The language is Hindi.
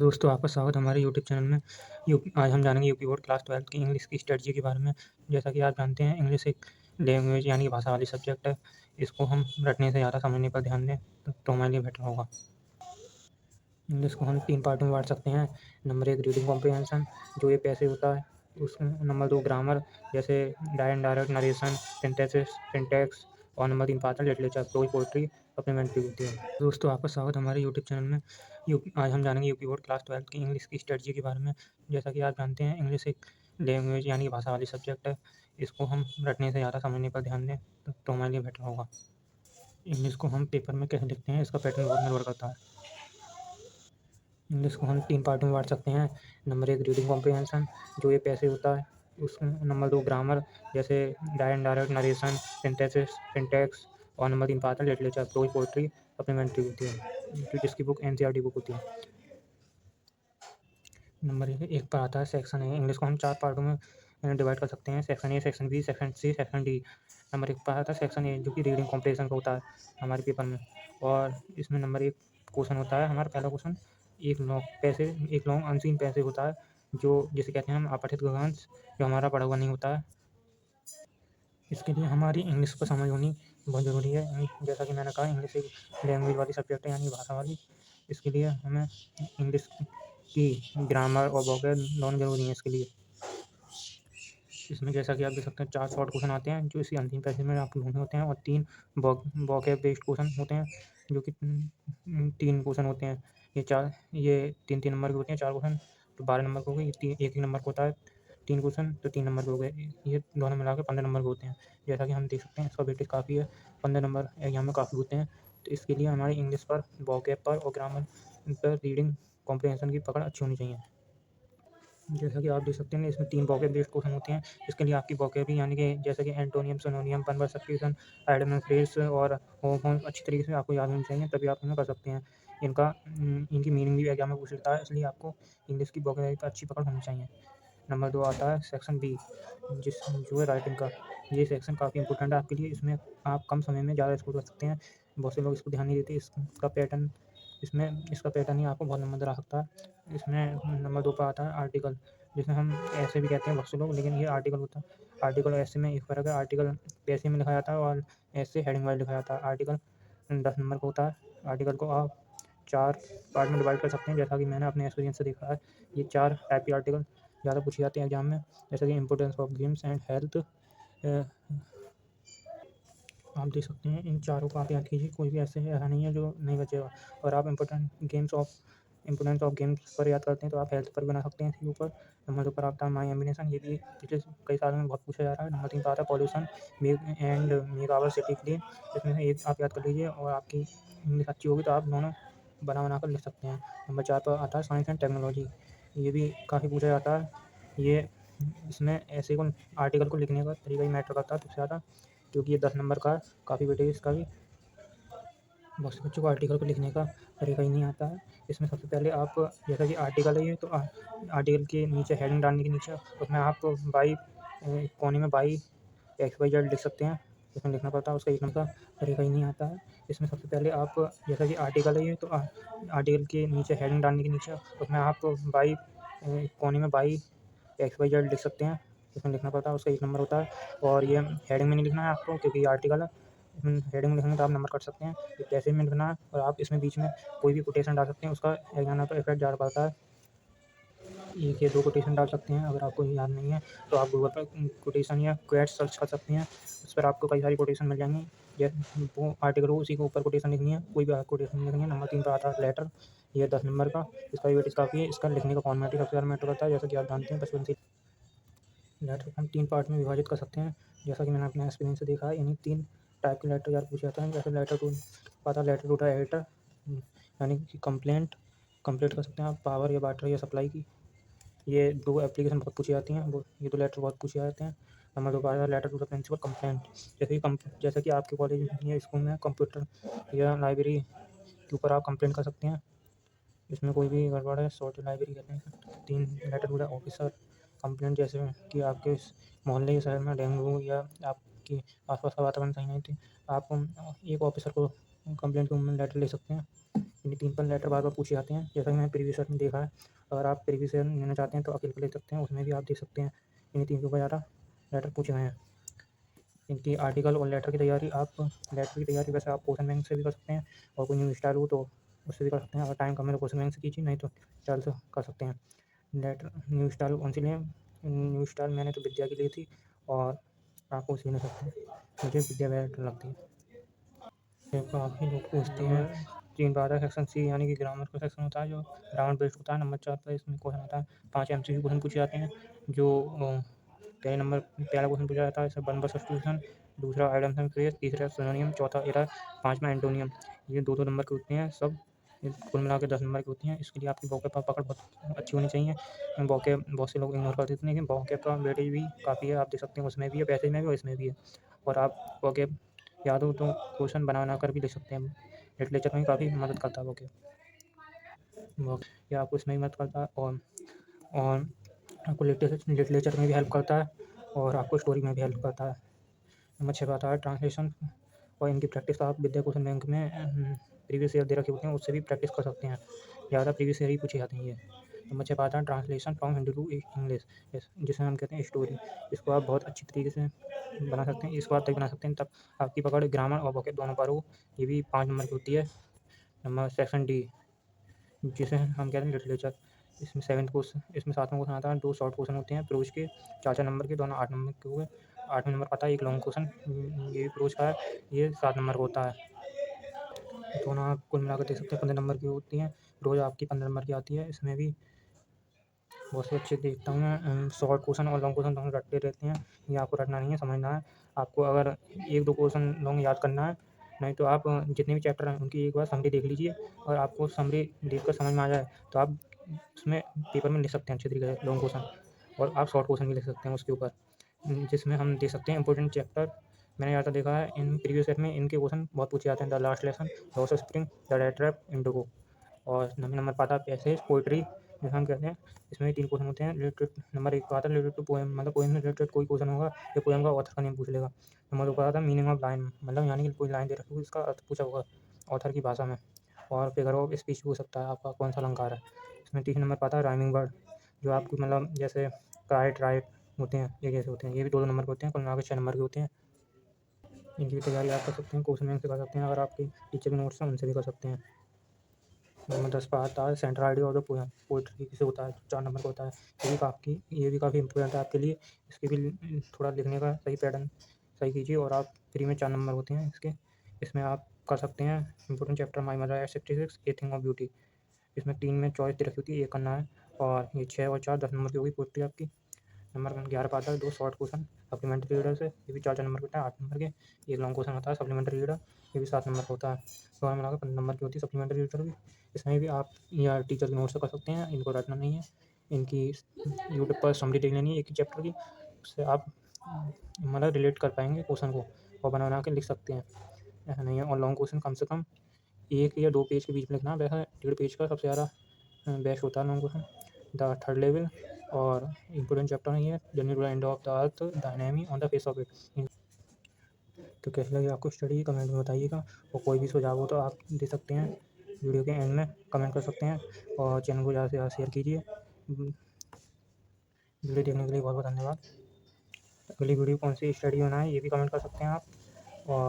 दोस्तों, आपका स्वागत है हमारे यूट्यूब चैनल में। आज हम जानेंगे यूपी बोर्ड क्लास 12 की इंग्लिश की स्ट्रेटजी के बारे में। जैसा कि आप जानते हैं, इंग्लिश एक लैंग्वेज यानी कि भाषा वाली सब्जेक्ट है। इसको हम रटने से ज़्यादा समझने पर ध्यान दें तो हमारे लिए बेटर होगा। इंग्लिश को हम 3 पार्ट में बाँट सकते हैं। नंबर 1 रीडिंग कॉम्प्रिहेंशन, जो ये पैसे होता है। नंबर 2 ग्रामर, जैसे डायरेक्ट नरेशन, सिंटैक्स। और नंबर 3 पार्ट है लिटरेचर, पोएट्री, सप्लीमेंट्री होती है। दोस्तों, आपका स्वागत है हमारे यूट्यूब चैनल में। आज हम जानेंगे यूपी बोर्ड क्लास 12 की इंग्लिश की स्ट्रेटजी के बारे में। जैसा कि आप जानते हैं, इंग्लिश एक लैंग्वेज यानी कि भाषा वाली सब्जेक्ट है। इसको हम रटने से ज़्यादा समझने पर ध्यान दें तो हमारे लिए बेटर होगा। इंग्लिश को हम पेपर में कैसे लिखते हैं, इसका पैटर्न बहुत निर्भर करता है। इंग्लिश को हम 3 पार्ट में बाँट सकते हैं। नंबर 1 रीडिंग कॉम्प्रिहेंशन, जो ये पैसे होता है। नंबर 2 ग्रामर, जैसे डायरेक्ट नरेशन, सिंटैक्स। और नंबर 3 पार्ट है लिटरेचर, पोएट्री, सप्लीमेंट्री होती है, जिसकी बुक एनसीईआरटी बुक होती है। नंबर 1 पर आता है सेक्शन ए। इंग्लिश को हम 4 पार्टों में डिवाइड कर सकते हैं: section A, section B, section C, section D. Number 1 पर आता है सेक्शन ए, जो कि रीडिंग कॉम्प्रिहेंशन का होता है हमारे पेपर में। और इसमें नंबर 1 क्वेश्चन होता है हमारा पहला क्वेश्चन, एक लॉन्ग अनसीन पैसेज होता है, जिसे कहते हैं हम अपठित गद्यांश, जो हमारा पढ़ा हुआ नहीं होता है। इसके लिए हमारी इंग्लिश को समझ होनी बहुत ज़रूरी है। जैसा कि मैंने कहा, इंग्लिश एक लैंग्वेज वाली सब्जेक्ट है, यानी भाषा वाली। इसके लिए हमें इंग्लिश की ग्रामर और वोकैब दोनों ज़रूरी हैं इसके लिए। इसमें जैसा कि आप देख सकते हैं, 4 शॉर्ट क्वेश्चन आते हैं जो इसी अंतिम पैसेज में आपको ढूँढने होते हैं, और 3 वोकैब बेस्ड क्वेश्चन होते हैं, जो कि 3 क्वेश्चन होते हैं। ये 3-3 नंबर के होते हैं 4 क्वेश्चन, तो 12 नंबर के हो गए। 1-1 नंबर का होता है 3 क्वेश्चन, तो 3 नंबर के हो गए। ये दोनों मिला के 15 नंबर के होते हैं। जैसा कि हम देख सकते हैं, इसका वेटेज काफ़ी है, 15 नंबर एग्जाम में काफ़ी होते हैं। तो इसके लिए हमारी इंग्लिश पर, वोकैब पर और ग्रामर पर रीडिंग कॉम्प्रिहेंशन की पकड़ अच्छी होनी चाहिए। जैसा कि आप देख सकते हैं, इसमें 3 वोकैब बेस्ड क्वेश्चन होते हैं। इसके लिए आपकी वोकैबुलरी, यानी कि जैसे कि antonym, synonym, one word substitution, idiom and phrase और होमोफोन्स अच्छी तरीके से आपको याद होनी चाहिए, तभी आप इन्हें कर सकते हैं। इनकी मीनिंग भी एग्जाम में पूछ लेता है, इसलिए आपको इंग्लिश की वोकैबुलरी पर अच्छी पकड़ होनी चाहिए। नंबर 2 आता है सेक्शन बी, जो है राइटिंग का। ये सेक्शन काफ़ी इंपॉर्टेंट है आपके लिए। इसमें आप कम समय में ज़्यादा स्कोर कर सकते हैं। बहुत से लोग इसको ध्यान नहीं देते। इसका पैटर्न ही आपको बहुत नंबर दिला सकता है। इसमें नंबर 2 पर आता है आर्टिकल, जिसे हम ऐसे भी कहते हैं बहुत से लोग, लेकिन ये आर्टिकल होता है। आर्टिकल और ऐसे में एक फ़र्क है। आर्टिकल पैसे में लिखा जाता है और ऐसे हेडिंग वाइज लिखा जाता है। आर्टिकल 10 नंबर का होता है। आर्टिकल को आप 4 पार्ट में डिवाइड कर सकते हैं, जैसा कि मैंने अपने एक्सपीरियंस से देखा है। ये 4 टाइप के आर्टिकल ज़्यादा पूछे जाते हैं एग्जाम में, जैसे कि importance of games and health. आप देख सकते हैं, इन चारों को आप याद कीजिए, कोई भी ऐसा नहीं है जो नहीं बचेगा। और आप इम्पोर्टेंस ऑफ गेम्स पर याद करते हैं, तो आप हेल्थ पर बना सकते हैं इसके ऊपर। नंबर 2 पर आता है माई एम्बिनेशन, ये भी पिछले कई सालों में बहुत पूछा जा रहा है। नंबर 3 पर आता है pollution make our city clean. इसमें से एक आप याद कर लीजिए, और आपकी इंग्लिश अच्छी होगी तो आप दोनों बना कर लिख सकते हैं। नंबर 4 पर आता है साइंस एंड टेक्नोलॉजी, ये भी काफ़ी पूछा जाता है। ये इसमें ऐसे को आर्टिकल को लिखने का तरीका ही मैटर करता है सबसे ज़्यादा, क्योंकि ये 10 नंबर का है, काफ़ी वेटेज इसका भी। बहुत से बच्चों को आर्टिकल को लिखने का तरीका ही नहीं आता है। इसमें सबसे पहले आप, जैसा कि आर्टिकल है ये, तो आर्टिकल के नीचे हेडिंग डालने के नीचे उसमें आप बाई कोने में बाई XYZ लिख सकते हैं। उसमें लिखना पड़ता है, उसका एक नंबर का तरीका ही नहीं आता है। इसमें सबसे पहले आप, जैसा कि आर्टिकल है ये, तो आर्टिकल के नीचे हेडिंग डालने के नीचे उसमें आप बाई कोने में बाई XYZ लिख सकते हैं। उसमें लिखना पड़ता है, उसका एक नंबर होता है। और ये हेडिंग में नहीं लिखना है आपको, क्योंकि ये आर्टिकल है। हेडिंग में लिखेंगे तो आप नंबर कट सकते हैं। ये पैसेज में लिखना है, और आप इसमें बीच में कोई भी कोटेशन डाल सकते हैं, उसका एग्जाम पर इफेक्ट ज़्यादा पड़ता है। एक या 2 कोटेशन डाल सकते हैं। अगर आपको याद नहीं है तो आप गूगल पर कोटेशन या क्वेट सर्च कर सकते हैं, उस पर आपको कई सारी कोटेशन मिल जाएंगी। वो आर्टिकल हो, उसी के ऊपर कोटेशन लिखनी है, कोई भी कोटेशन नहीं लिखनी है। नंबर 3 पर आता है लेटर, ये 10 नंबर का। इसका वेटेज काफ़ी है। इसका लिखने का फॉर्मेट ही सबसे ज़्यादा मैटर करता है, जैसा कि आप जानते हैं बचपन से। लेटर को हम 3 पार्ट में विभाजित कर सकते हैं, जैसा कि मैंने अपने एक्सपीरियंस से देखा है। इन्हीं 3 टाइप के लेटर यार पूछे जाते हैं। जैसे लेटर टू द एडिटर, यानी कि कंप्लेंट कर सकते हैं आप पावर या वाटर या सप्लाई की। ये 2 एप्लीकेशन बहुत पूछी जाती हैं, ये 2 लेटर बहुत पूछे जाते हैं। नंबर 2 पर letter to the principal, complaint. जैसे कि आपके कॉलेज या स्कूल में कंप्यूटर या लाइब्रेरी के ऊपर आप कंप्लेंट कर सकते हैं, इसमें कोई भी गड़बड़ है, सॉर्टेड लाइब्रेरी कहते हैं। 3 letter to the officer, complaint, जैसे कि आपके मोहल्ले के शहर में डेंगू या आपके आसपास का वातावरण सही नहीं थी, आप एक ऑफिसर को कंप्लेंट के मूवमेंट लेटर ले सकते हैं। इन 3 पर लेटर बार बार पूछे जाते हैं, जैसा कि मैंने प्रीवियस ईयर में देखा है। अगर आप प्रीवियस ईयर लेना चाहते हैं तो अकेले ले सकते हैं, उसमें भी आप दे सकते हैं। इन 3 के ऊपर ज़्यादा लेटर पूछे गए हैं। इनकी आर्टिकल और लेटर की तैयारी वैसे आप क्वेश्चन बैंक से भी कर सकते हैं, और कोई न्यू स्टाइल हो तो उससे भी कर सकते हैं। अगर टाइम कम है तो क्वेश्चन बैंक से कीजिए, नहीं तो स्टाइल से कर सकते हैं। लेटर न्यू स्टाइल कौन सी लें? न्यू स्टाइल मैंने तो विद्या की ली थी, और आप उसी ले सकते हैं। मुझे विद्या बेटर लगती है। काफ़ी लोग पूछते हैं 3/12 सेक्शन सी यानी कि ग्रामर का सेक्शन होता है, जो ग्रामर बेस्ड होता है। नंबर 4 पर इसमें क्वेश्चन आता है। 5 MCQ क्वेश्चन पूछे जाते हैं, जो पहला क्वेश्चन पूछा जाता है इसमें वन वर्ड सब्स्टिट्यूशन, दूसरा आइडम्स एंड फ्रेज, तीसरा सिनोनिम, चौथा एरर, पाँचवां एंटोनियम। ये 2-2 नंबर के होते हैं सब। कुल मिला के 10 नंबर के होती हैं। इसके लिए आपकी वोकैब पकड़ बहुत अच्छी होनी चाहिए। वोकैब बहुत से लोग इग्नोर कर देते हैं, लेकिन वोकैब का वेटेज भी काफ़ी है। आप देख सकते हैं उसमें भी है, पैसेज में भी और इसमें भी है। और आप वोकैब याद हो तो क्वेश्चन बना कर भी लिख सकते हैं। लिटरेचर में काफ़ी मदद करता है वो या आपको इसमें भी मदद करता है, और आपको लिटरेचर में भी हेल्प करता है, और आपको स्टोरी में भी हेल्प करता है। नंबर 6 पे आता है ट्रांसलेशन, और इनकी प्रैक्टिस आप विद्या क्वेश्चन बैंक में प्रीवियस ईयर दे रखे होते हैं, उससे भी प्रैक्टिस कर सकते हैं। ज़्यादा प्रीवियस ईयर ही पूछे जाते हैं ये। नंबर 6 पे आता है translation from Hindi to English, जिसे हम कहते हैं स्टोरी। इसको आप बहुत अच्छी तरीके से बना सकते हैं। इसको आप तभी बना सकते हैं तब आपकी पकड़ ग्रामर और वोकैब दोनों पर हो। ये भी 5 नंबर की होती है। नंबर सेक्शन डी, जिसे हम कहते हैं लिटरेचर। इसमें 7वां क्वेश्चन आता है। 2 शॉर्ट क्वेश्चन होते हैं प्रोज के, 4-4 नंबर के, दोनों 8 नंबर के हुए। 8वें नंबर का आता है एक लॉन्ग क्वेश्चन, ये भी प्रोज का है, ये 7 नंबर का होता है। दोनों आप कुल मिलाकर देख सकते हैं 15 नंबर की होती हैं। रोज़ आपकी 15 नंबर की आती है। इसमें भी बहुत से अच्छे देखता हूँ मैं। शॉर्ट क्वेश्चन और लॉन्ग क्वेश्चन दोनों रटते रहते हैं। ये आपको रटना नहीं है, समझना है। आपको अगर 1-2 क्वेश्चन लॉन्ग याद करना है, नहीं तो आप जितने भी चैप्टर हैं उनकी एक बार समरी देख लीजिए, और आपको समरी देखकर समझ में आ जाए तो आप उसमें पेपर में लिख सकते हैं अच्छे तरीके से लॉन्ग क्वेश्चन, और आप शॉर्ट क्वेश्चन भी लिख सकते हैं उसके ऊपर, जिसमें हम देख सकते हैं इंपॉर्टेंट चैप्टर। मैंने ज़्यादा देखा है इन प्रीवियस ईयर में इनके क्वेश्चन बहुत पूछे जाते हैं। The last lesson, loss of spring, the red trap, Indigo. और नंबर पाता है पैसेज, पोइट्री, जैसे हम कहते हैं। इसमें भी 3 क्वेश्चन होते हैं। रिलेटेड नंबर 1 का आता है रिलेटेड टू पोएम, मतलब पोएम से रिलेटेड कोई क्वेश्चन होगा, या पोएम का ऑथर का नेम पूछ लेगा। नंबर 2 का आता है मीनिंग ऑफ लाइन, मतलब यानी कि कोई लाइन दे रखी हो, इसका अर्थ पूछा होगा ऑथर की भाषा में। और फिगर ऑफ स्पीच पूछ सकता है आपका कौन सा अलंकार है। इसमें 3 नंबर पाता है राइमिंग वर्ड, जो आपको मतलब जैसे काइट, राइट होते हैं, ये कैसे होते हैं। ये भी 2-2 नंबर के होते हैं, कुल मिला के 6 नंबर के होते हैं। इनकी भी तैयारी आप कर सकते हैं, क्वेश्चन बैंक से कर सकते हैं। अगर आपकी टीचर के नोट्स हैं उनसे भी कर सकते हैं। नंबर 10 पर आता है central idea of the poem, poetry किसे होता है, 4 नंबर का होता है। ये भी काफ़ी इंपॉर्टेंट है आपके लिए। इसके भी थोड़ा लिखने का सही पैटर्न सही कीजिए, और आप फ्री में 4 नंबर होते हैं इसके। इसमें आप कर सकते हैं important chapter my mother eight 66, a thing of beauty. इसमें 3 में चॉइस दे रखी होती है, ये करना है। और ये 6 और 4 10 नंबर की होगी पोइट्री आपकी। नंबर 11 पर आता है 2 शॉर्ट क्वेश्चन सप्लीमेंट्री रीडर से, ये भी 4-4 नंबर के होता है, 8 नंबर के। एक लॉन्ग क्वेश्चन आता है सप्लीमेंट्री रीडर, ये भी 7 नंबर का होता है। दोनों मिलाकर 15 नंबर की होती है सप्लीमेंट्री रीडर भी। इसमें भी आप या टीचर के नोट से कर सकते हैं, इनको रटना नहीं है। इनकी यूट्यूब पर समरी देख लेनी है एक ही चैप्टर की, उससे आप मतलब रिलेट कर पाएंगे क्वेश्चन को, और बना बना के लिख सकते हैं। ऐसा नहीं है। और लॉन्ग क्वेश्चन कम से कम 1 या 2 पेज के बीच में लिखना है, वैसा 1.5 पेज का सबसे ज़्यादा बेस्ट होता है long question. The third level, और इम्पोर्टेंट चैप्टर है ये, journey to the end of the earth, the enemy on the face of it. तो कैसी लगी आपको स्टडी, कमेंट में बताइएगा। और कोई भी सुझाव हो तो आप दे सकते हैं, वीडियो के एंड में कमेंट कर सकते हैं। और चैनल को ज़्यादा से ज़्यादा शेयर कीजिए। वीडियो देखने के लिए बहुत बहुत धन्यवाद। अगली वीडियो कौन सी स्टडी बनाए ये भी कमेंट कर सकते हैं आप। और